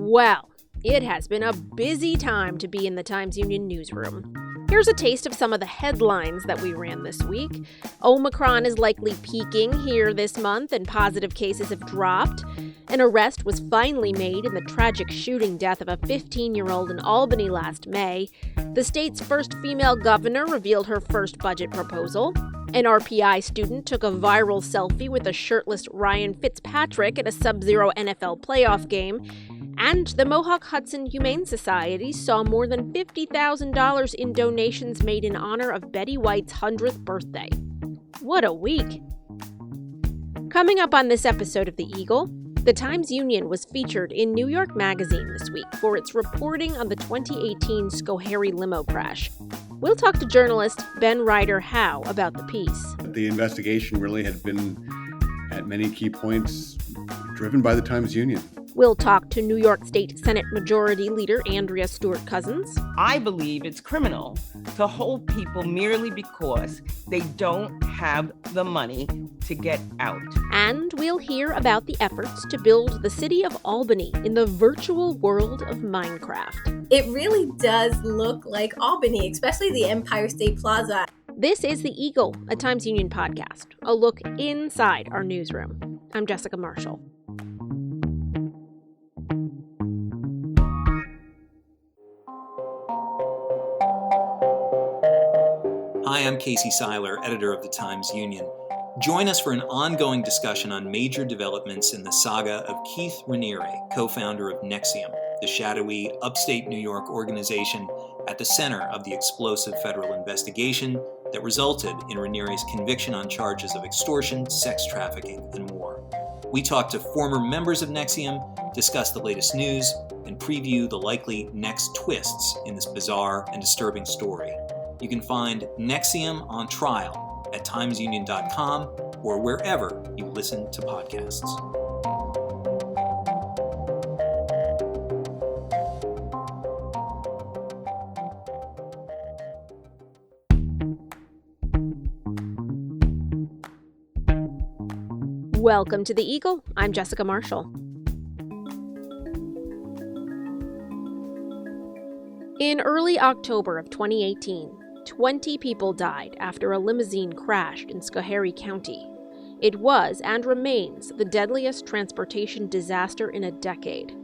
Well, it has been a busy time to be in the Times-Union newsroom. Here's a taste of some of the headlines that we ran this week. Omicron is likely peaking here this month and positive cases have dropped. An arrest was finally made in the tragic shooting death of a 15-year-old in Albany last May. The state's first female governor revealed her first budget proposal. An RPI student took a viral selfie with a shirtless Ryan Fitzpatrick at a Sub-Zero NFL playoff game. And the Mohawk-Hudson Humane Society saw more than $50,000 in donations made in honor of Betty White's 100th birthday. What a week! Coming up on this episode of The Eagle, the Times-Union was featured in New York Magazine this week for its reporting on the 2018 Schoharie limo crash. We'll talk to journalist Ben Ryder Howe about the piece. The investigation really had been, at many key points, driven by the Times-Union. We'll talk to New York State Senate Majority Leader Andrea Stewart-Cousins. I believe it's criminal to hold people merely because they don't have the money to get out. And we'll hear about the efforts to build the city of Albany in the virtual world of Minecraft. It really does look like Albany, especially the Empire State Plaza. This is The Eagle, a Times-Union podcast, a look inside our newsroom. I'm Jessica Marshall. Hi, I'm Casey Seiler, editor of the Times-Union. Join us for an ongoing discussion on major developments in the saga of Keith Raniere, co-founder of NXIVM, the shadowy upstate New York organization at the center of the explosive federal investigation that resulted in Raniere's conviction on charges of extortion, sex trafficking, and more. We talk to former members of NXIVM, discuss the latest news, and preview the likely next twists in this bizarre and disturbing story. You can find NXIVM on trial at timesunion.com or wherever you listen to podcasts. Welcome to The Eagle. I'm Jessica Marshall. In early October of 2018, 20 people died after a limousine crashed in Schoharie County. It was and remains the deadliest transportation disaster in a decade.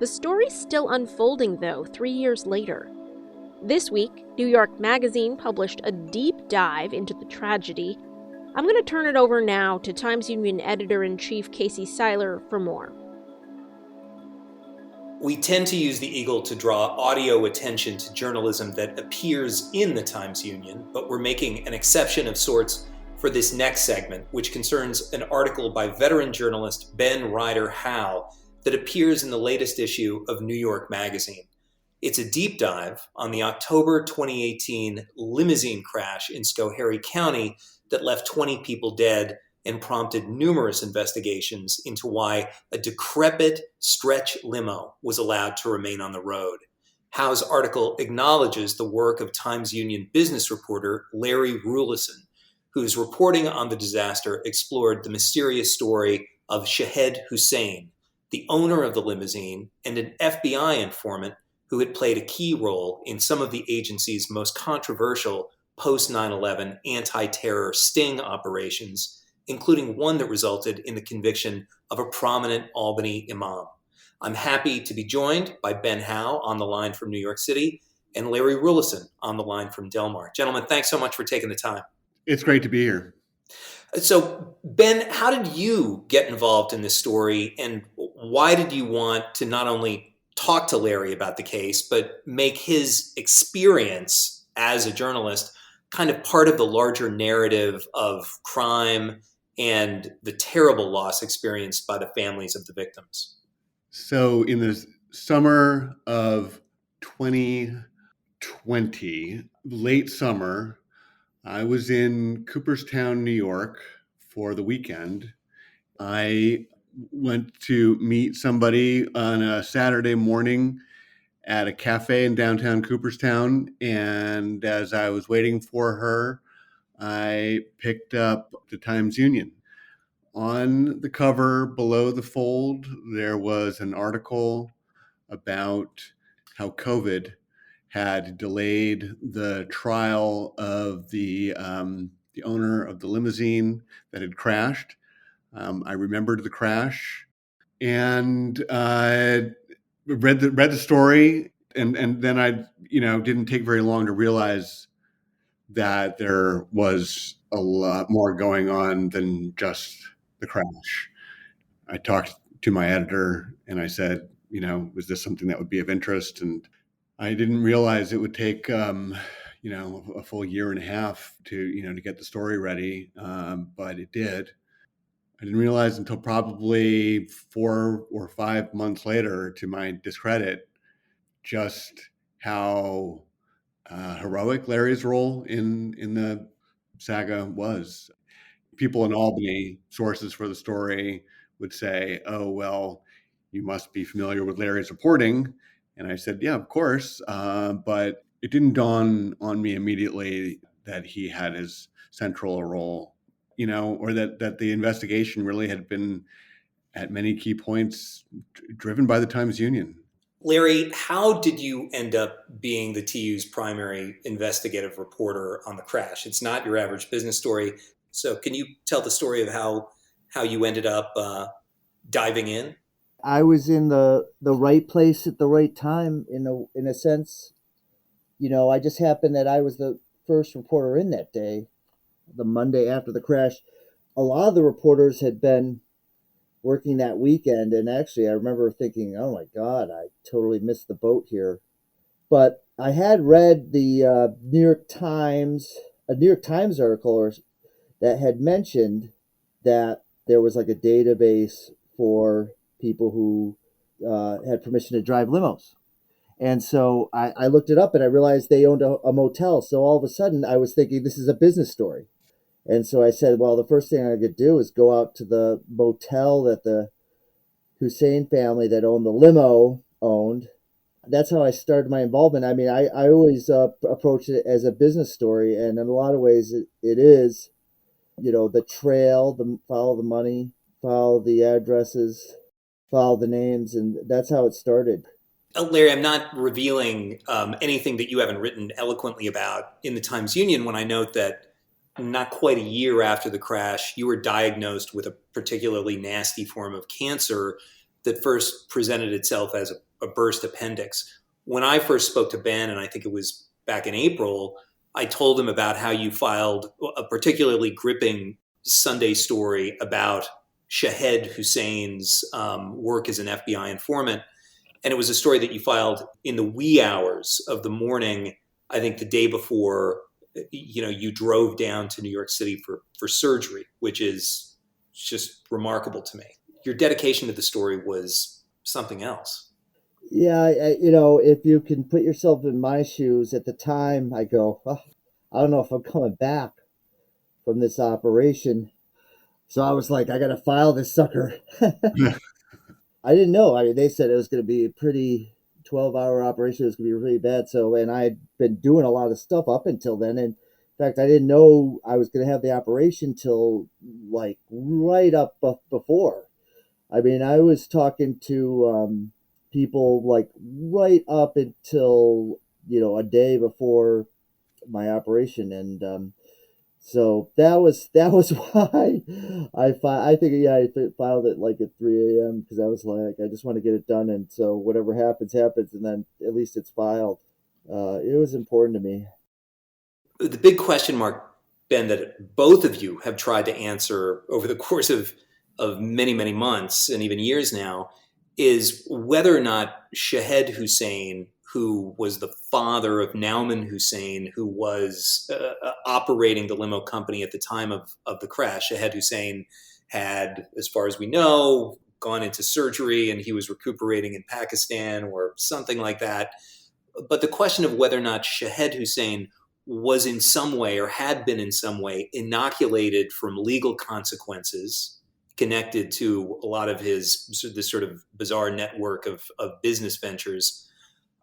The story's still unfolding, though, 3 years later. This week, New York Magazine published a deep dive into the tragedy. I'm going to turn it over now to Times-Union editor-in-chief Casey Seiler for more. We tend to use the Eagle to draw audio attention to journalism that appears in the Times-Union, but we're making an exception of sorts for this next segment, which concerns an article by veteran journalist Ben Ryder Howe that appears in the latest issue of New York Magazine. It's a deep dive on the October 2018 limousine crash in Schoharie County that left 20 people dead and prompted numerous investigations into why a decrepit stretch limo was allowed to remain on the road. Howe's article acknowledges the work of Times-Union business reporter Larry Rulison, whose reporting on the disaster explored the mysterious story of Shahed Hussein, the owner of the limousine and an FBI informant who had played a key role in some of the agency's most controversial post-9/11 anti-terror sting operations, including one that resulted in the conviction of a prominent Albany imam. I'm happy to be joined by Ben Howe on the line from New York City and Larry Rulison on the line from Del Mar. Gentlemen, thanks so much for taking the time. It's great to be here. So, Ben, how did you get involved in this story, and why did you want to not only talk to Larry about the case, but make his experience as a journalist kind of part of the larger narrative of crime and the terrible loss experienced by the families of the victims? So in the summer of 2020, late summer, I was in Cooperstown, New York for the weekend. I went to meet somebody on a Saturday morning at a cafe in downtown Cooperstown. And as I was waiting for her, I picked up the Times-Union. On the cover below the fold, there was an article about how COVID had delayed the trial of the owner of the limousine that had crashed. I remembered the crash and read the story, and then I didn't take very long to realize that there was a lot more going on than just the crash. I talked to my editor and I said, was this something that would be of interest? And I didn't realize it would take, a full year and a half to get the story ready. But it did. I didn't realize until probably 4 or 5 months later, to my discredit, just how heroic Larry's role in the saga was. People in Albany, sources for the story, would say, "Oh, well, you must be familiar with Larry's reporting." And I said, "Yeah, of course." But it didn't dawn on me immediately that he had as central a role, or that the investigation really had been at many key points driven by the Times-Union. Larry, how did you end up being the TU's primary investigative reporter on the crash? It's not your average business story. So can you tell the story of how you ended up diving in? I was in the right place at the right time in a sense. I just happened that I was the first reporter in that day, the Monday after the crash. A lot of the reporters had been working that weekend, and actually I remember thinking, oh my God, I totally missed the boat here. But I had read the New York Times article that had mentioned that there was like a database for people who had permission to drive limos. And so I looked it up and I realized they owned a motel. So all of a sudden I was thinking, this is a business story. And so I said, well, the first thing I could do is go out to the motel that the Hussein family that owned the limo owned. That's how I started my involvement. I mean, I always approached it as a business story. And in a lot of ways, it is, the trail, follow the money, follow the addresses, follow the names. And that's how it started. Larry, I'm not revealing anything that you haven't written eloquently about in the Times-Union when I note that not quite a year after the crash, you were diagnosed with a particularly nasty form of cancer that first presented itself as a burst appendix. When I first spoke to Ben, and I think it was back in April, I told him about how you filed a particularly gripping Sunday story about Shahed Hussein's work as an FBI informant. And it was a story that you filed in the wee hours of the morning, I think the day before you drove down to New York City for surgery, which is just remarkable to me. Your dedication to the story was something else. Yeah, if you can put yourself in my shoes at the time, I go, I don't know if I'm coming back from this operation. So I was like, I got to file this sucker. I didn't know. I mean, they said it was going to be a pretty 12-hour operation. It was going to be really bad. So, and I had been doing a lot of stuff up until then. And in fact, I didn't know I was going to have the operation till like right up before. I mean, I was talking to people like right up until, a day before my operation. And so that was why I filed it like at 3 a.m. because I was like, I just want to get it done. And so whatever happens, and then at least it's filed. It was important to me. The big question mark, Ben, that both of you have tried to answer over the course of many, many months and even years now is whether or not Shahed Hussein, who was the father of Nauman Hussein, who was operating the limo company at the time of the crash. Shahed Hussein had, as far as we know, gone into surgery and he was recuperating in Pakistan or something like that. But the question of whether or not Shahed Hussein was in some way or had been in some way inoculated from legal consequences connected to a lot of this sort of bizarre network of business ventures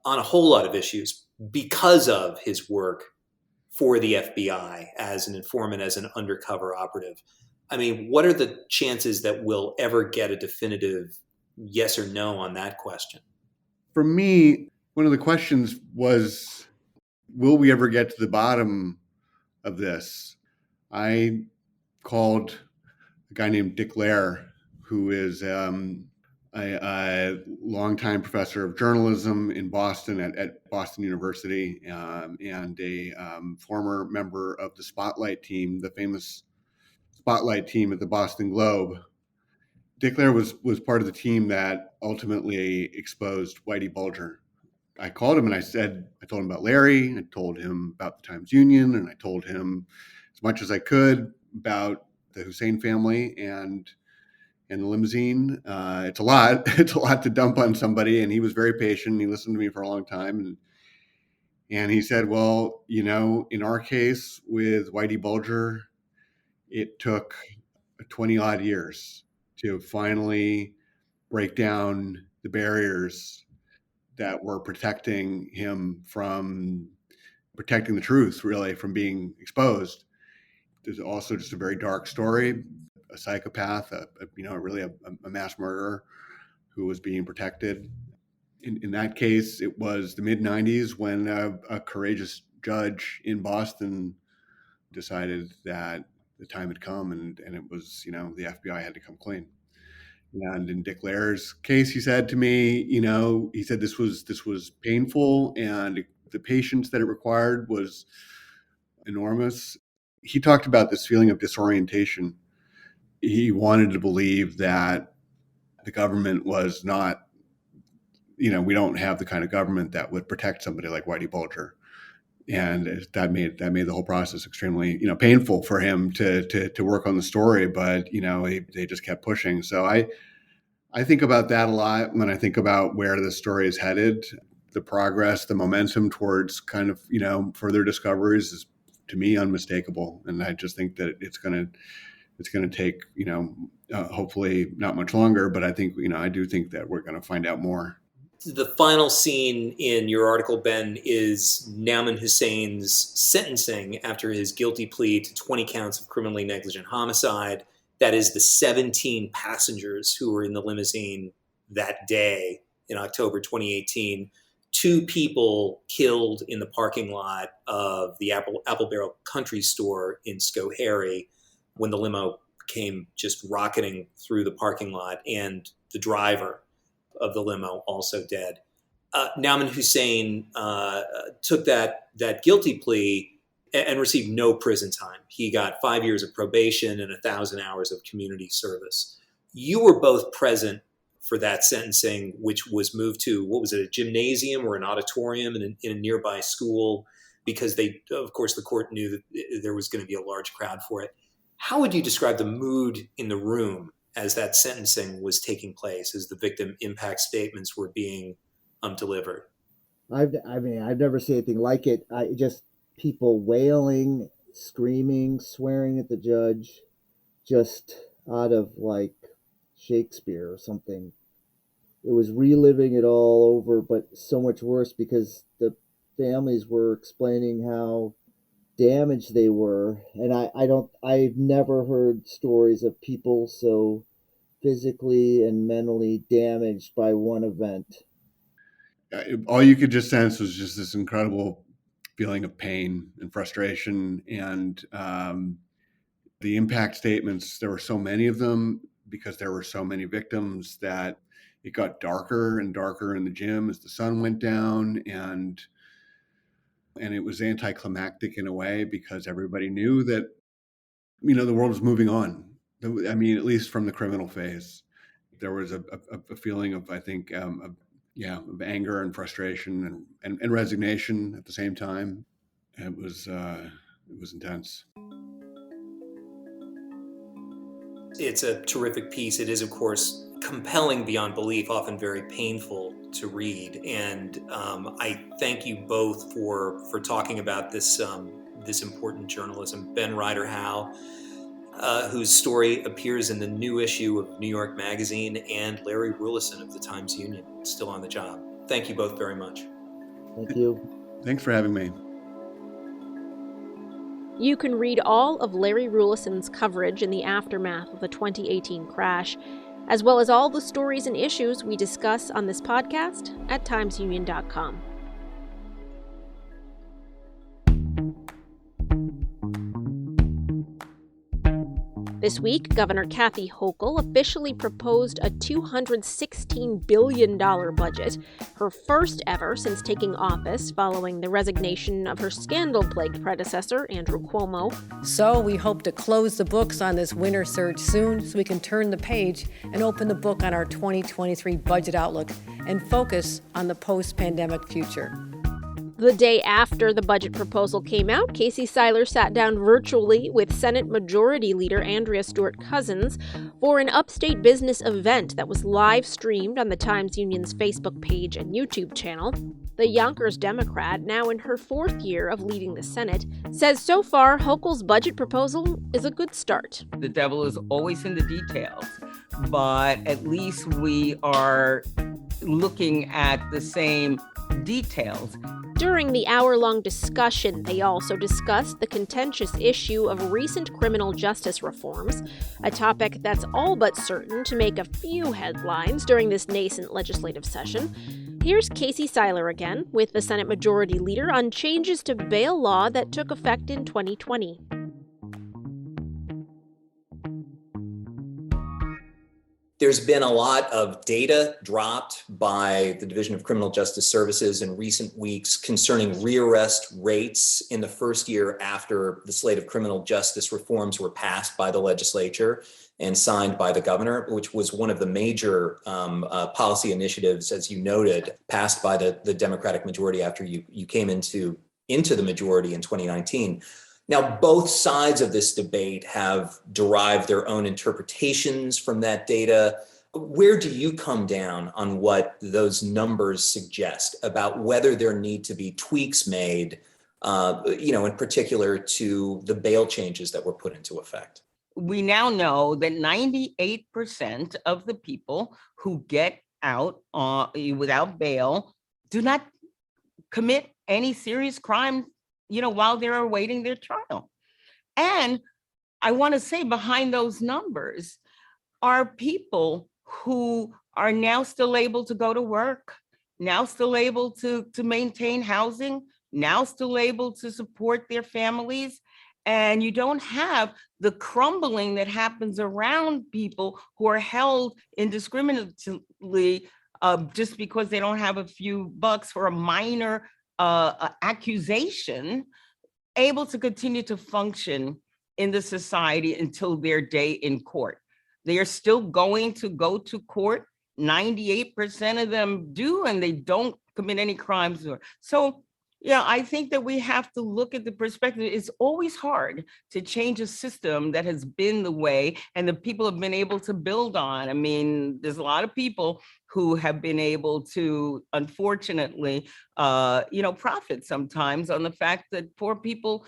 on a whole lot of issues because of his work for the FBI as an informant, as an undercover operative. I mean, what are the chances that we'll ever get a definitive yes or no on that question? For me, one of the questions was, will we ever get to the bottom of this? I called a guy named Dick Lair, who is a longtime professor of journalism in Boston at Boston University, and a former member of the Spotlight team, the famous Spotlight team at the Boston Globe. Dick Lair was part of the team that ultimately exposed Whitey Bulger. I called him and I told him about Larry, I told him about the Times-Union, and I told him as much as I could about the Hussein family and the limousine. It's a lot. It's a lot to dump on somebody, and he was very patient. He listened to me for a long time, and he said, well, in our case with Whitey Bulger, it took 20 odd years to finally break down the barriers that were protecting him from protecting the truth, really, from being exposed. There's also just a very dark story, a psychopath, really a mass murderer who was being protected. In that case, it was the mid-90s when a courageous judge in Boston decided that the time had come, and it was, the FBI had to come clean. And in Dick Lair's case, he said to me, he said this was painful, and the patience that it required was enormous. He talked about this feeling of disorientation. He wanted to believe that the government was not, we don't have the kind of government that would protect somebody like Whitey Bulger. And that made the whole process extremely, painful for him to work on the story. But, they just kept pushing. So I think about that a lot when I think about where the story is headed. The progress, the momentum towards kind of, further discoveries is, to me, unmistakable. And I just think that it's going to take, hopefully not much longer. But I think, I do think that we're going to find out more. The final scene in your article, Ben, is Nauman Hussein's sentencing after his guilty plea to 20 counts of criminally negligent homicide. That is the 17 passengers who were in the limousine that day in October 2018. 2 people killed in the parking lot of the Apple Barrel Country Store in Schoharie when the limo came just rocketing through the parking lot, and the driver of the limo also dead. Nauman Hussein took that guilty plea and received no prison time. He got 5 years of probation and 1,000 hours of community service. You were both present for that sentencing, which was moved to, what was it, a gymnasium or an auditorium in a nearby school, because of course, the court knew that there was going to be a large crowd for it. How would you describe the mood in the room as that sentencing was taking place, as the victim impact statements were being delivered? I've never seen anything like it. Just people wailing, screaming, swearing at the judge, just out of like Shakespeare or something. It was reliving it all over, but so much worse because the families were explaining how damaged they were. And I've never heard stories of people so physically and mentally damaged by one event. All you could just sense was just this incredible feeling of pain and frustration. And the impact statements, there were so many of them because there were so many victims that it got darker and darker in the gym as the sun went down. And it was anticlimactic in a way because everybody knew that, the world was moving on. I mean, at least from the criminal phase, there was a feeling of, I think, of anger and frustration and resignation at the same time. It was intense. It's a terrific piece. It is, of course, compelling beyond belief, often very painful to read. And I thank you both for talking about this important journalism. Ben Ryder Howe, whose story appears in the new issue of New York Magazine, and Larry Rulison of the Times-Union, still on the job. Thank you both very much. Thank you. Thanks for having me. You can read all of Larry Rulison's coverage in the aftermath of the 2018 crash, as well as all the stories and issues we discuss on this podcast at timesunion.com. This week, Governor Kathy Hochul officially proposed a $216 billion budget, her first ever since taking office following the resignation of her scandal-plagued predecessor, Andrew Cuomo. So we hope to close the books on this winter surge soon so we can turn the page and open the book on our 2023 budget outlook and focus on the post-pandemic future. The day after the budget proposal came out, Casey Seiler sat down virtually with Senate Majority Leader Andrea Stewart-Cousins for an Upstate business event that was live streamed on the Times-Union's Facebook page and YouTube channel. The Yonkers Democrat, now in her fourth year of leading the Senate, says so far Hochul's budget proposal is a good start. The devil is always in the details, but at least we are looking at the same details. During the hour-long discussion, they also discussed the contentious issue of recent criminal justice reforms, a topic that's all but certain to make a few headlines during this nascent legislative session. Here's Casey Seiler again with the Senate Majority Leader on changes to bail law that took effect in 2020. There's been a lot of data dropped by the Division of Criminal Justice Services in recent weeks concerning rearrest rates in the first year after the slate of criminal justice reforms were passed by the legislature and signed by the governor, which was one of the major policy initiatives, as you noted, passed by the Democratic majority after you came into the majority in 2019. Now, both sides of this debate have derived their own interpretations from that data. Where do you come down on what those numbers suggest about whether there need to be tweaks made, in particular to the bail changes that were put into effect? We now know that 98% of the people who get out without bail do not commit any serious crime while they're awaiting their trial. And I want to say behind those numbers are people who are now still able to go to work, now still able to maintain housing, now still able to support their families. And you don't have the crumbling that happens around people who are held indiscriminately just because they don't have a few bucks for a minor accusation, able to continue to function in the society until their day in court. They are still going to go to court. 98% of them do, and they don't commit any crimes. So, I think that we have to look at the perspective. It's always hard to change a system that has been the way and the people have been able to build on. I mean, there's a lot of people who have been able to, unfortunately, profit sometimes on the fact that poor people,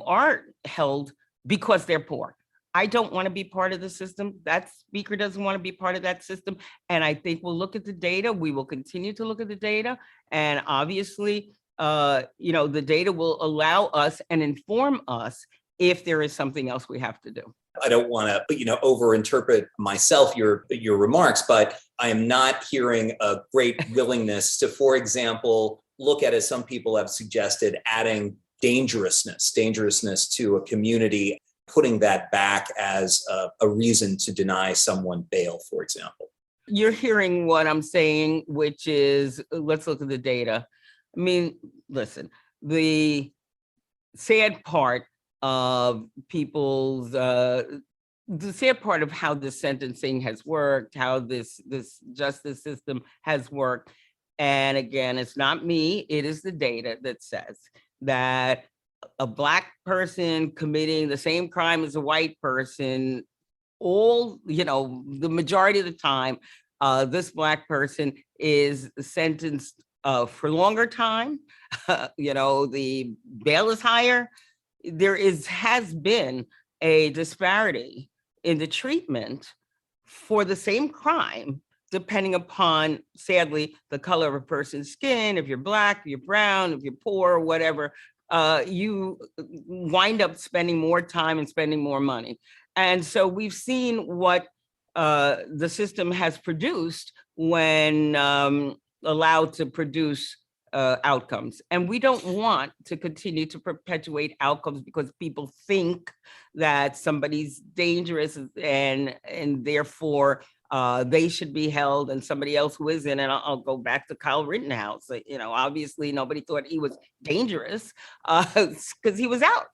are held because they're poor. I don't want to be part of the system. That speaker doesn't want to be part of that system. And I think we'll look at the data. We will continue to look at the data. And obviously, the data will allow us and inform us if there is something else we have to do. I don't want to, overinterpret myself your remarks, but I am not hearing a great willingness to, for example, look at, as some people have suggested, adding dangerousness to a community, putting that back as a reason to deny someone bail, for example. You're hearing what I'm saying, which is, let's look at the data. I mean, listen, the sad part of the sad part of how the sentencing has worked, how this justice system has worked. And again, it's not me, it is the data that says that a Black person committing the same crime as a white person, the majority of the time, this Black person is sentenced for longer time. The bail is higher. There has been a disparity in the treatment for the same crime, depending upon, sadly, the color of a person's skin, if you're Black, if you're brown, if you're poor, whatever, you wind up spending more time and spending more money. And so we've seen what the system has produced when allowed to produce outcomes. And we don't want to continue to perpetuate outcomes because people think that somebody's dangerous and therefore they should be held and somebody else who isn't. And I'll go back to Kyle Rittenhouse. You know, obviously nobody thought he was dangerous because he was out.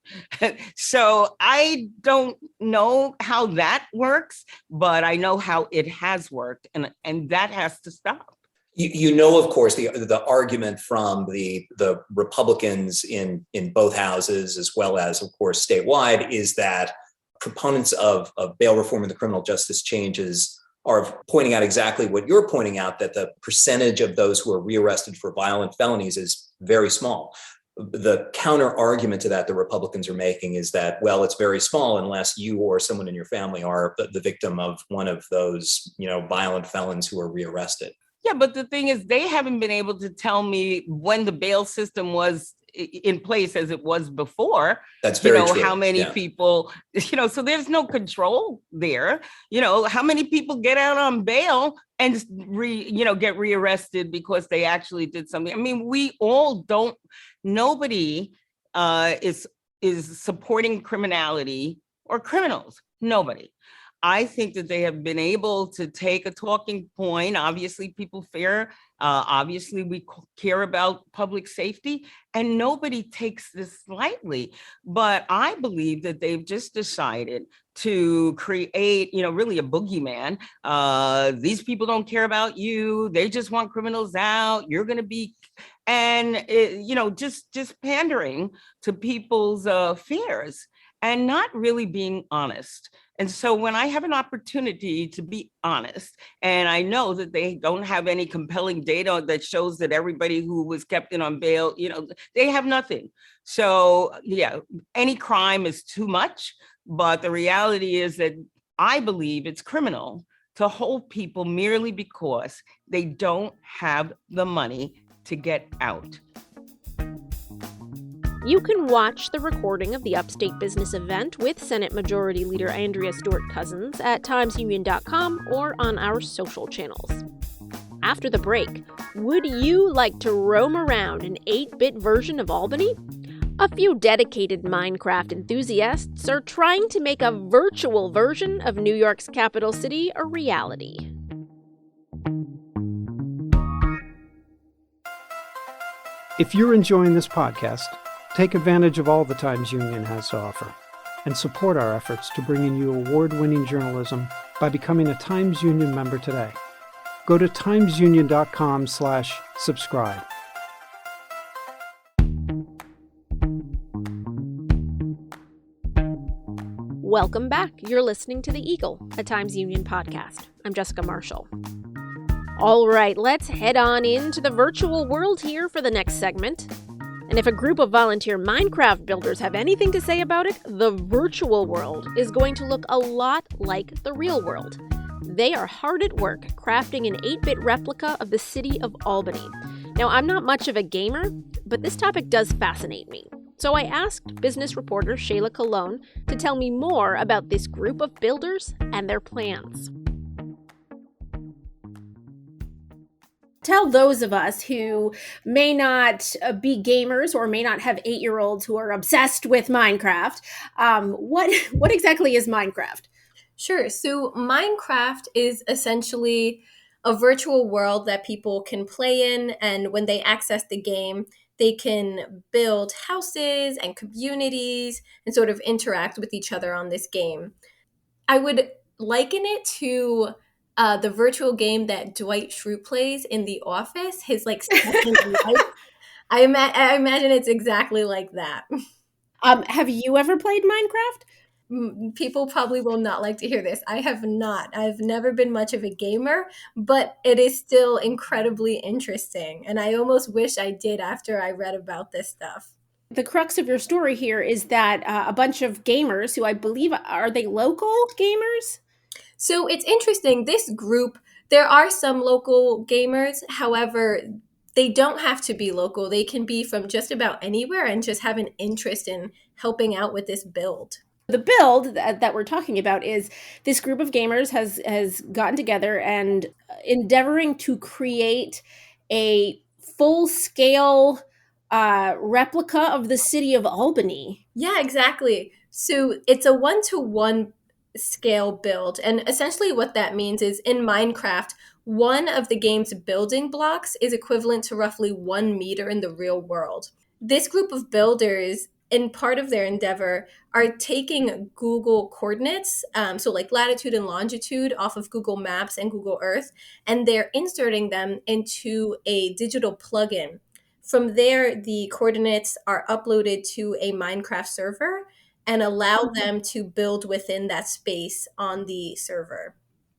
So I don't know how that works, but I know how it has worked, and that has to stop. You know, of course, the argument from the Republicans in both houses, as well as, of course, statewide, is that proponents of bail reform and the criminal justice changes are pointing out exactly what you're pointing out, that the percentage of those who are rearrested for violent felonies is very small. The counter argument to that the Republicans are making is that, well, it's very small unless you or someone in your family are the victim of one of those, you know, violent felons who are rearrested. Yeah, but the thing is, they haven't been able to tell me when the bail system was in place as it was before. That's very true. How many people, so there's no control there. How many people get out on bail and get rearrested because they actually did something. I mean, we all don't, nobody is supporting criminality or criminals. Nobody. I think that they have been able to take a talking point. Obviously, people fear. Obviously, we care about public safety, and nobody takes this lightly. But I believe that they've just decided to create, really a boogeyman. These people don't care about you. They just want criminals out. You're going to be, and just pandering to people's fears and not really being honest. And so when I have an opportunity to be honest, and I know that they don't have any compelling data that shows that everybody who was kept in on bail, they have nothing. So yeah, any crime is too much. But the reality is that I believe it's criminal to hold people merely because they don't have the money to get out. You can watch the recording of the Upstate Business event with Senate Majority Leader Andrea Stewart-Cousins at timesunion.com or on our social channels. After the break, would you like to roam around an 8-bit version of Albany? A few dedicated Minecraft enthusiasts are trying to make a virtual version of New York's capital city a reality. If you're enjoying this podcast, take advantage of all the Times Union has to offer and support our efforts to bring in you award-winning journalism by becoming a Times Union member today. Go to timesunion.com/subscribe. Welcome back. You're listening to The Eagle, a Times Union podcast. I'm Jessica Marshall. All right, let's head on into the virtual world here for the next segment. And if a group of volunteer Minecraft builders have anything to say about it, the virtual world is going to look a lot like the real world. They are hard at work crafting an 8-bit replica of the city of Albany. Now, I'm not much of a gamer, but this topic does fascinate me. So I asked business reporter Shayla Colon to tell me more about this group of builders and their plans. Tell those of us who may not be gamers or may not have 8-year-olds who are obsessed with Minecraft, what exactly is Minecraft? Sure. So Minecraft is essentially a virtual world that people can play in, and when they access the game, they can build houses and communities and sort of interact with each other on this game. I would liken it to the virtual game that Dwight Schrute plays in The Office, his second life. I imagine it's exactly like that. Have you ever played Minecraft? People probably will not like to hear this. I have not. I've never been much of a gamer, but it is still incredibly interesting. And I almost wish I did after I read about this stuff. The crux of your story here is that a bunch of gamers who I believe, are they local gamers? So it's interesting. This group, there are some local gamers. However, They don't have to be local. They can be from just about anywhere and just have an interest in helping out with this build. The build that we're talking about is this group of gamers has gotten together and endeavoring to create a full-scale replica of the city of Albany. Yeah, exactly. So it's a 1-to-1 scale build. And essentially what that means is in Minecraft, one of the game's building blocks is equivalent to roughly 1 meter in the real world. This group of builders, in part of their endeavor, are taking Google coordinates, so like latitude and longitude off of Google Maps and Google Earth, and they're inserting them into a digital plugin. From there, the coordinates are uploaded to a Minecraft server and allow them to build within that space on the server.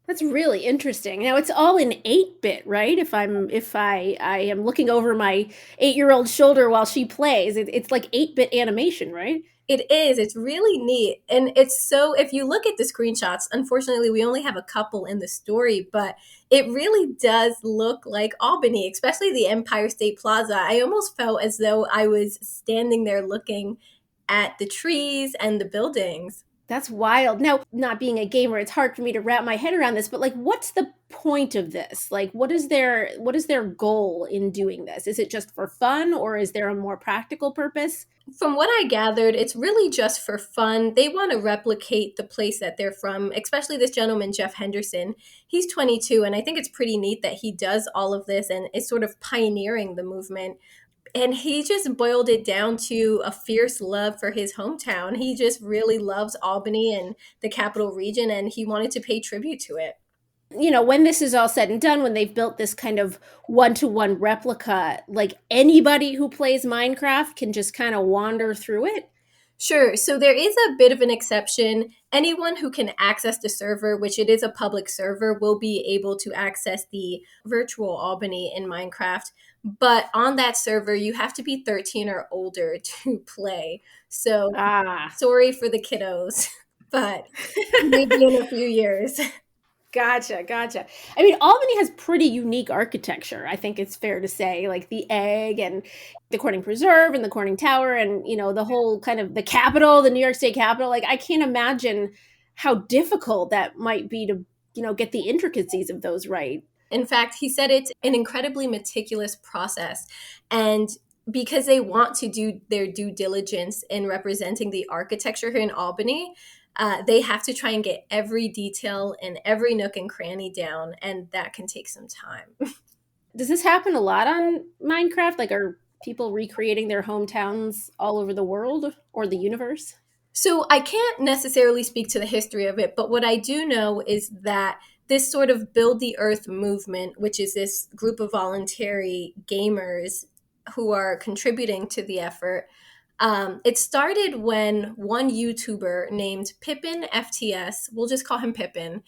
That's really interesting. Now it's all in 8-bit, right? If I am looking over my 8-year-old shoulder while she plays, it's like 8-bit animation, right? It is. It's really neat. And it's so, if you look at the screenshots, unfortunately, we only have a couple in the story, but it really does look like Albany, especially the Empire State Plaza. I almost felt as though I was standing there looking at the trees and the buildings. That's wild. Now, not being a gamer, it's hard for me to wrap my head around this, but like, what's the point of this? Like, what is their goal in doing this? Is it just for fun, or is there a more practical purpose? From what I gathered, it's really just for fun. They want to replicate the place that they're from, especially this gentleman, Jeff Henderson. He's 22, and I think it's pretty neat that he does all of this and is sort of pioneering the movement. And he just boiled it down to a fierce love for his hometown. He just really loves Albany and the capital region, and he wanted to pay tribute to it. You know, when this is all said and done, when they've built this kind of 1-to-1 replica, like anybody who plays Minecraft can just kind of wander through it? Sure. So there is a bit of an exception. Anyone who can access the server, which it is a public server, will be able to access the virtual Albany in Minecraft. But on that server, you have to be 13 or older to play. So sorry for the kiddos, but maybe in a few years. Gotcha. I mean, Albany has pretty unique architecture, I think it's fair to say, like the egg and the Corning Preserve and the Corning Tower and, you know, the whole kind of the Capitol, the New York State Capitol. Like, I can't imagine how difficult that might be to, you know, get the intricacies of those right. In fact, he said it's an incredibly meticulous process. And because they want to do their due diligence in representing the architecture here in Albany, they have to try and get every detail and every nook and cranny down, and that can take some time. Does this happen a lot on Minecraft? Like, are people recreating their hometowns all over the world or the universe? So I can't necessarily speak to the history of it, but what I do know is that this sort of Build the Earth movement, which is this group of voluntary gamers who are contributing to the effort, it started when one YouTuber named Pippin FTS, we'll just call him Pippin,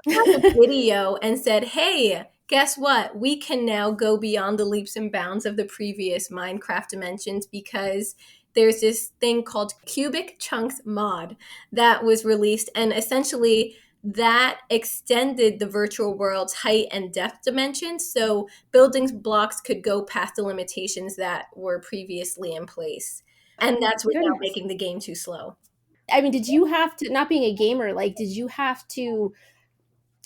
put out a video and said, hey, guess what? We can now go beyond the leaps and bounds of the previous Minecraft dimensions because there's this thing called Cubic Chunks mod that was released, and essentially that extended the virtual world's height and depth dimensions, so building blocks could go past the limitations that were previously in place. And that's without making the game too slow. I mean, did you have to, not being a gamer, like, did you have to,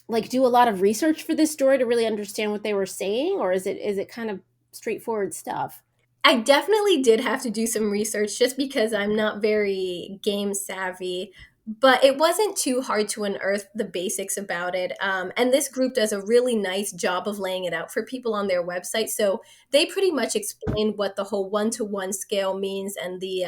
like, do a lot of research for this story to really understand what they were saying? Or is it kind of straightforward stuff? I definitely did have to do some research just because I'm not very game savvy. But it wasn't too hard to unearth the basics about it. And this group does a really nice job of laying it out for people on their website. So they pretty much explain what the whole 1-to-1 scale means and the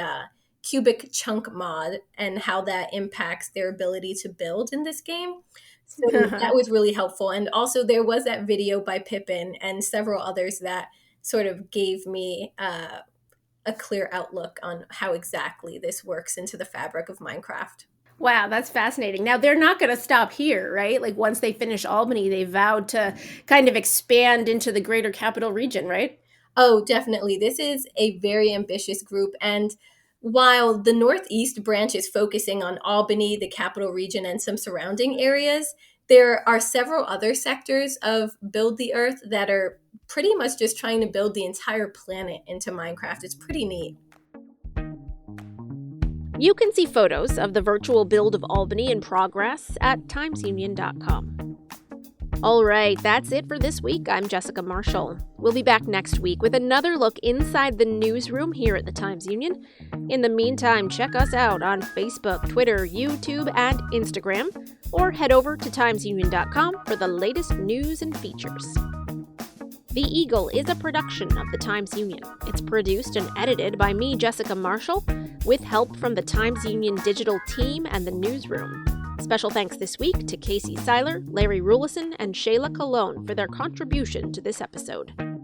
cubic chunk mod and how that impacts their ability to build in this game. So that was really helpful. And also there was that video by Pippin and several others that sort of gave me a clear outlook on how exactly this works into the fabric of Minecraft. Wow, that's fascinating. Now, they're not going to stop here, right? Like, once they finish Albany, they vowed to kind of expand into the greater capital region, right? Oh, definitely. This is a very ambitious group. And while the Northeast branch is focusing on Albany, the capital region, and some surrounding areas, there are several other sectors of Build the Earth that are pretty much just trying to build the entire planet into Minecraft. It's pretty neat. You can see photos of the virtual build of Albany in progress at timesunion.com. All right, that's it for this week. I'm Jessica Marshall. We'll be back next week with another look inside the newsroom here at the Times-Union. In the meantime, check us out on Facebook, Twitter, YouTube, and Instagram, or head over to timesunion.com for the latest news and features. The Eagle is a production of the Times-Union. It's produced and edited by me, Jessica Marshall, with help from the Times-Union digital team and the newsroom. Special thanks this week to Casey Seiler, Larry Rulison, and Shayla Colon for their contribution to this episode.